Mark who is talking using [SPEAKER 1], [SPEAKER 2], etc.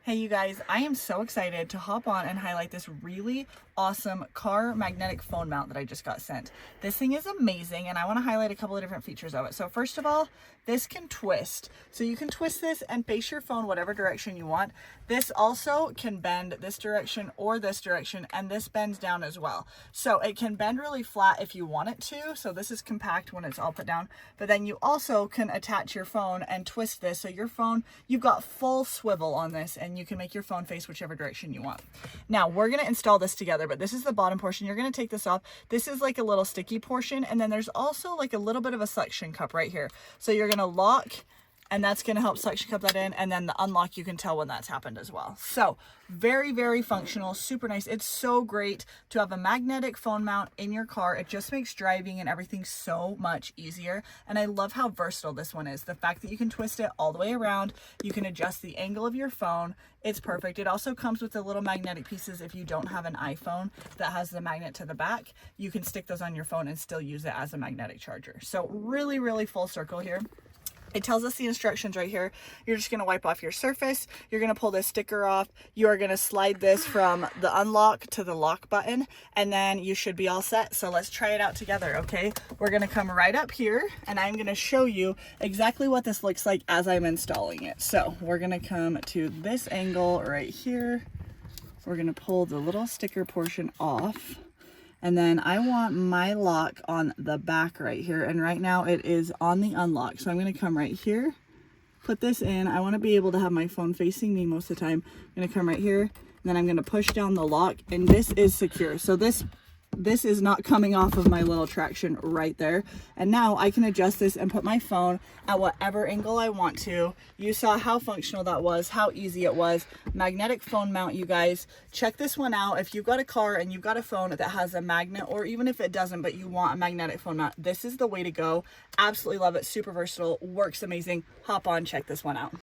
[SPEAKER 1] Hey you guys, I am so excited to hop on and highlight this really awesome car magnetic phone mount that I just got sent. This thing is amazing and I want to highlight a couple of different features of it. So first of all, this can twist. So you can twist this and face your phone whatever direction you want. This also can bend this direction or this direction, and this bends down as well. So it can bend really flat if you want it to. So this is compact when it's all put down, but then you also can attach your phone and twist this. So your phone, you've got full swivel on this and you can make your phone face whichever direction you want. Now we're going to install this together, but this is the bottom portion. You're going to take this off. This is like a little sticky portion, and then there's also like a little bit of a suction cup right here. So you're going to lock, and that's going to help suction cup that in, and then the unlock, you can tell when that's happened as well. So very, very functional, super nice. It's so great to have a magnetic phone mount in your car. It just makes driving and everything so much easier. And I love how versatile this one is. The fact that you can twist it all the way around, you can adjust the angle of your phone. It's perfect. It also comes with the little magnetic pieces. If you don't have an iPhone that has the magnet to the back, you can stick those on your phone and still use it as a magnetic charger. So really, really full circle here. It tells us the instructions right here. You're just going to wipe off your surface. You're going to pull this sticker off. You are going to slide this from the unlock to the lock button, and then you should be all set. So let's try it out together, okay? We're going to come right up here, and I'm going to show you exactly what this looks like as I'm installing it. So we're going to come to this angle right here. We're going to pull the little sticker portion off. And then I want my lock on the back right here. And right now it is on the unlock. So I'm going to come right here, put this in. I want to be able to have my phone facing me most of the time. I'm going to come right here, and then I'm going to push down the lock, and this is secure. So this is not coming off of my little traction right there. And now I can adjust this and put my phone at whatever angle I want to. You saw how functional that was, how easy it was. Magnetic phone mount, you guys. Check this one out. If you've got a car and you've got a phone that has a magnet, or even if it doesn't, but you want a magnetic phone mount, this is the way to go. Absolutely love it. Super versatile. Works amazing. Hop on, check this one out.